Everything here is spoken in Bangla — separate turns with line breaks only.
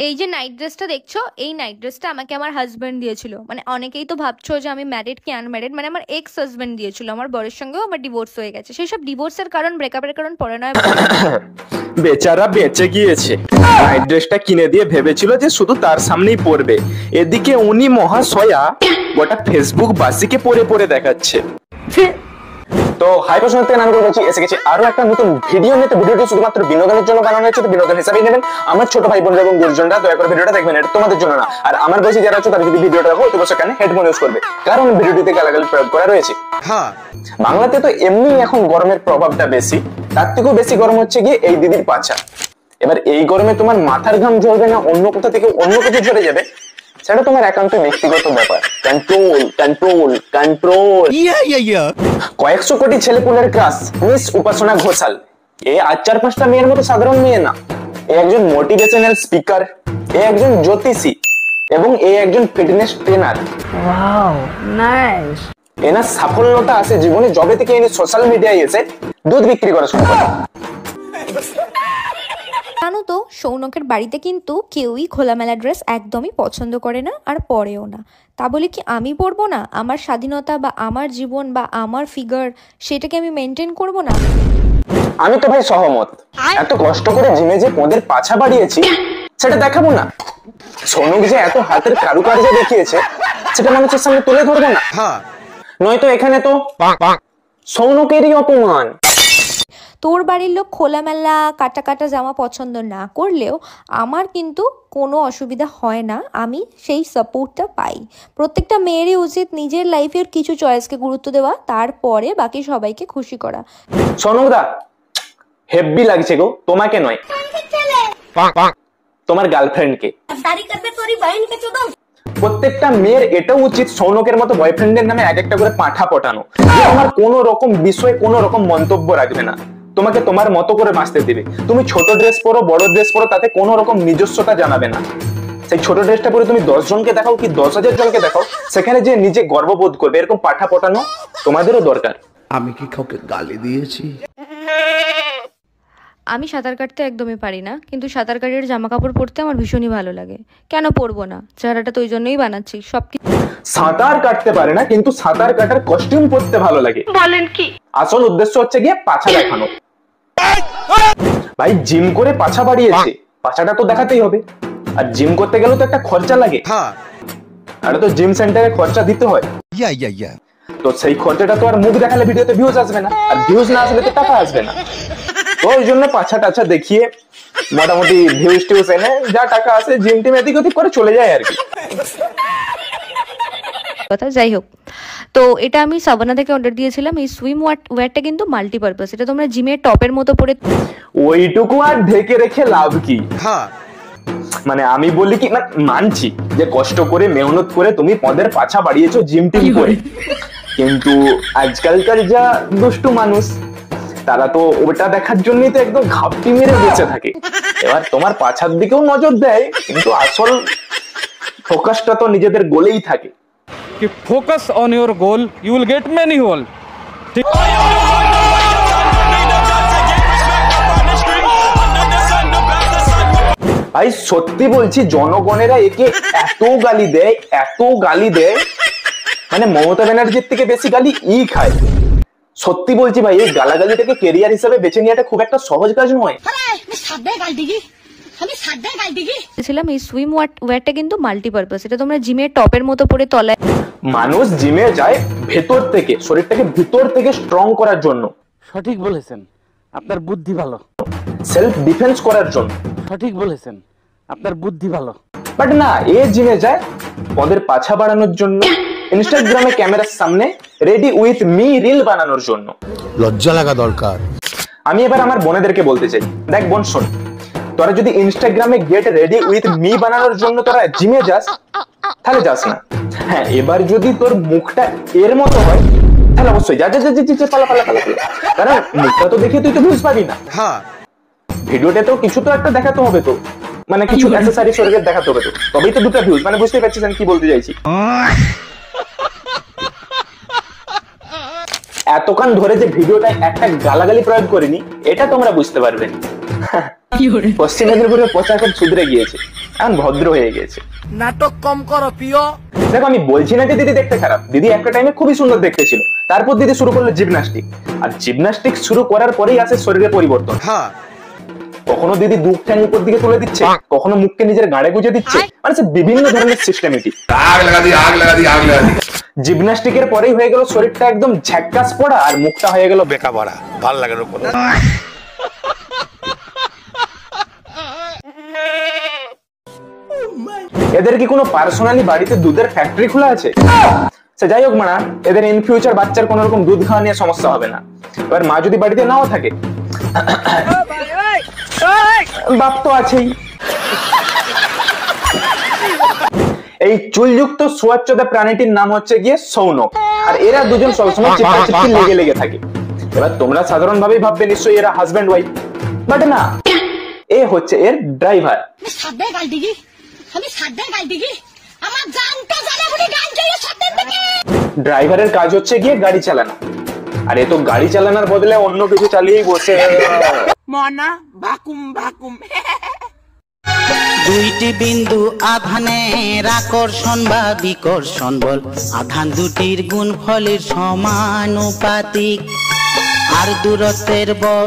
এই যে নাইট ড্রেসটা দেখছো, এই নাইট ড্রেসটা আমাকে আমার হাজবেন্ড দিয়েছিল। মানে অনেকেই তো ভাবছো যে আমি ম্যারিড কি আনম্যারিড, মানে আমার এক্স হাজবেন্ড দিয়েছিল। আমার বরের সঙ্গেও আমার ডিভোর্স হয়ে গেছে। সেই সব ডিভোর্সের কারণ, ব্রেকআপের কারণ পরে নয়।
বেচারা বেঁচে গিয়েছে। নাইট ড্রেসটা কিনে দিয়ে ভেবেছিল যে শুধু তার সামনেই পরবে। এদিকে উনি মহাশয়া গোটা ফেসবুক বাসীকে পরে পরে দেখাচ্ছে। তো হাই প্রশ্ন থেকে নাম করে বলছি, এসে গেছি আরো একটা নতুন ভিডিও নিতে। ভিডিওটি শুধুমাত্র বিনোদনের জন্য বানানো হয়েছে, তো বিনোদন হিসাবেই নেবেন। আমার ছোট ভাই বোনরা এবং গুরুজনরা দয়া করে ভিডিওটা দেখবেন, এটা তোমাদের জন্য না। আর আমার বয়সী যারা আছে তারা যদি ভিডিওটা দেখো তো সেখানে হেডফোন ইউজ করবে, কারণ ভিডিওটিতে গালাগালি প্রয়োগ করা রয়েছে। হ্যাঁ, বাংলাতে তো এমনি এখন গরমের প্রভাবটা বেশি, তার থেকেও বেশি গরম হচ্ছে গিয়ে এই দিদির পাছা। এবার এই গরমে তোমার মাথার ঘাম ঝরবে না অন্য কোথা থেকে অন্য কিছু ঝরে যাবে, সেটা তোমার একান্ত ব্যক্তিগত ব্যাপার। Control control control. কয়েকশো কোটি ছেলেপুলের ক্রাশ মিস উপাসনা ঘোষাল। এ আর 4-5টা মেয়ের মতো সাধারণ মেয়ে না, এ একজন মোটিভেশনাল স্পিকার, এ একজন জ্যোতিষী এবং এ একজন ফিটনেস ট্রেনার। Wow, nice. এনার সাফল্যতা আছে জীবনে যবে থেকে ইনি সোশ্যাল মিডিয়ায় এসে দুধ বিক্রি করা শুরু করে।
জানো তো, সৌনকের বাড়িতে কিন্তু কেউই খোলামেলা ড্রেস একদমই পছন্দ করে না, আর পরেও না। তা বলে কি আমি পরবো না? আমার স্বাধীনতা বা আমার জীবন বা আমার ফিগার, সেটাকে আমি মেনটেন করব না?
আমি তো ভাই সহমত। এত কষ্ট করে জিমে যে পদের পাছা বাড়িয়েছি সেটা দেখাবো না? সৌনক যে এত হাতের কারুকার্য দেখিয়েছে সেটা মানুষের সামনে তুলে ধরবো না? নয়তো এখানে তো সৌনকেরই অপমান।
তোর বাড়ির লোক খোলামেলা কাটা কাটা জামা পছন্দ না করলেও আমার কিন্তু কোনো অসুবিধা হয় না, আমি সেই সাপোর্টটা পাই। প্রত্যেকটা মেয়েরই উচিত নিজের লাইফের কিছু চয়েসকে গুরুত্ব দেওয়া, তারপরে বাকি সবাইকে খুশি করা।
সৌনকদা, হেব্বি লাগছে গো, তোমাকে নয়, তোমার গার্লফ্রেন্ডকে। প্রত্যেকটা মেয়ের এটাও উচিত সৌনকের মতো বয়ফ্রেন্ডের নামে এক একটা করে পাঠা পটানো, আমার কোনো রকম বিষয়ে কোনো রকম মন্তব্য রাখবে না, তোমাকে তোমার মতো করে বাঁচতে দিবে। তুমি ছোট ড্রেস পরো বড় ড্রেস পরো, তাতে কোনো রকম নিজস্বতা জানাবে না। সেই ছোট ড্রেসটা পরে তুমি 10 জনকে দেখাও কি 10,000 জনকে দেখাও, সেখানে যে নিজে গর্ববোধ করবে, এরকম পাঠা পটানো তোমাদেরও দরকার।
আমি কি কাউকে গালি দিয়েছি?
আমি সাঁতার কাটতে একদমই পারি না, কিন্তু সাঁতার কাটার জামা কাপড় পরতে আমার ভীষণই ভালো লাগে। কেন পরবো না? চেহারাটা তো ওই জন্যই বানাচ্ছি।
সাঁতার কাটতে পারে না, কিন্তু সাঁতার কাটার কস্টিউম পরতে ভালো লাগে। বলেন কি? আসল উদ্দেশ্য হচ্ছে গিয়ে পাছা দেখানো। ভাই জিম করে পাছা বাড়িয়েছে, পাছাটা তো দেখাতেই হবে। আর জিম করতে গেলেও তো একটা খরচা লাগে, আর তো জিম সেন্টারে খরচা দিতে হয়। তো সেই খরচাটা তো আর মুখ দেখালে ভিডিওতে ভিউজ আসবে না, আর ভিউজ না আসলে তো টাকা আসবে না। তো ওই জন্য পাছা টাছা দেখিয়ে মোটামুটি ভিউজ টিউজ এনে যা টাকা আসে জিম টিম এদিক ওদিক করে চলে যায় আর কি।
কথা যাই হোক, তো এটা আমি সাবানা থেকে অর্ডার দিয়েছিলাম। এই সুইম ওয়্যারটা কিন্তু মাল্টিপারপাস, এটা তোমরা জিমের টপের মতো পরে
ওইটুকু আর ঢেকে রেখে লাভ কি? মানে আমি বলি কি, মানছি যে কষ্ট করে মেহনত করে তুমি পদের পাছা বাড়িয়েছো জিম টিম করে, কিন্তু আজকালকার যা দুষ্টু মানুষ তারা তো ওটা দেখার জন্যই তো একদম ঘাপটি মেরে বেঁচে থাকে। এবার তোমার পাছার দিকেও নজর দেয়, কিন্তু আসল ফোকাসটা তো নিজেদের গোলেই থাকে।
कि focus on your goal, you will get many goal.
ভাই সত্যি বলছি, জনগণেরা একে এত গালি দেয়, এত গালি দেয়, মানে মমতা ব্যানার্জির থেকে বেশি গালি ই খায়। সত্যি বলছি ভাই, এই গালাগালিটাকে কেরিয়ার হিসেবে বেছে নেওয়াটা খুব একটা সহজ কাজ নয়।
এই সুইম ওয়্যারটা কিন্তু মাল্টিপারপাস, এটা তোমরা জিমের টপের মতো পরে তলায়।
মানুষ জিমে যায় ভেতর থেকে, শরীরটাকে ভিতর থেকে স্ট্রং করার জন্য।
সঠিক বলেছেন, আপনার বুদ্ধি ভালো।
সেলফ ডিফেন্স করার জন্য।
সঠিক বলেছেন, আপনার বুদ্ধি ভালো।
বাট না, এ জিমে যায় পদের পাছা বাড়ানোর জন্য, ইনস্টাগ্রামে ক্যামেরার সামনে রেডি উইথ মি রিল বানানোর জন্য।
লজ্জা লাগা দরকার।
আমি এবার আমার বোনেদেরকে বলতে চাই, দেখ বোন শোন, তোরা যদি ইনস্টাগ্রামে গেট রেডি উইথ মি বানানোর জন্য তোরা জিমে যাস তাহলে যাস না। হ্যাঁ, এবার যদি তোর মুখটা এর মতো হয় তাহলে অবশ্যই যা যা যা যা পালা পালা পালা, কারণ মুখটা তো দেখে তুই তো বুঝ পাবি না। হ্যাঁ, ভিডিওটাতেও কিছু তো একটা দেখাতে হবে, তো মানে কিছু অ্যাকসেসরি শরীরের দেখাতে হবে, তো তবেই তো দুটো ভিউজ, মানে বুঝতে পারছিস আমি কি বলতে চাইছি। এতক্ষণ ধরে যে ভিডিওটা একটা গালাগালি প্রয়োগ করিনি, এটা তোমরা বুঝতে পারবে। পশ্চিম মেদিনীপুরের প্রচার খুব সুধরে গিয়েছে। এখন ভদ্র হয়ে গেছে।
নাটক কম করো প্রিয়।
দেখো আমি বলছি না যে দিদি দেখতে খারাপ, দিদি একটা টাইমে খুবই সুন্দর দেখতে ছিল, তারপর দিদি শুরু করলো জিমনাস্টিক, আর জিমনাস্টিক শুরু করার পরেই আসে শরীরে পরিবর্তন। কখনো দিদি দুধ ঠ্যাং উপর দিকে তুলে দিচ্ছে, কখনো মুখকে নিজের গাড়ে গুজে দিচ্ছে, মানে বিভিন্ন ধরনের সিস্টেমেটিক। জিমনাস্টিকের পরেই হয়ে গেল শরীরটা একদম ঝাক্কাস পড়া, আর মুখটা হয়ে গেল বেকা পড়া। ভাল লাগে না কোনো। এদের কি কোনো পার্সোনালি বাড়িতে দুধের ফ্যাক্টরি খোলা আছে? সে যাই হোক মানা, এদের ইন ফিউচার বাচ্চার কোন রকম দুধ খাওয়া নিয়ে সমস্যা হবে না। এবার মা যদি বাড়িতে নাও থাকে, বাপ তো আছেই। এই চুলযুক্ত সুয়াচ্চদা প্রাণীটির নাম হচ্ছে গিয়ে সৌনক, আর এরা দুজন সবসময় চিপকাচিপকি লেগে লেগে থাকে। এবার তোমরা সাধারণ ভাবেই ভাববে নিশ্চয়ই এরা হাজব্যান্ড ওয়াইফ, বাট না, এ হচ্ছে এর ড্রাইভার। ড্রাইভারের কাজ হচ্ছে গিয়ে গাড়ি চালানো, আর এ তো গাড়ি চালানোর বদলে অন্য কিছু চালিয়েই বসে।
মনা ভাকুম ভাকুম।
দুইটি বিন্দু আধানের আকর্ষণ বা বিকর্ষণ বল, আধান দুটির গুণফলের সমানুপাতিক, আর দূরত্বের বল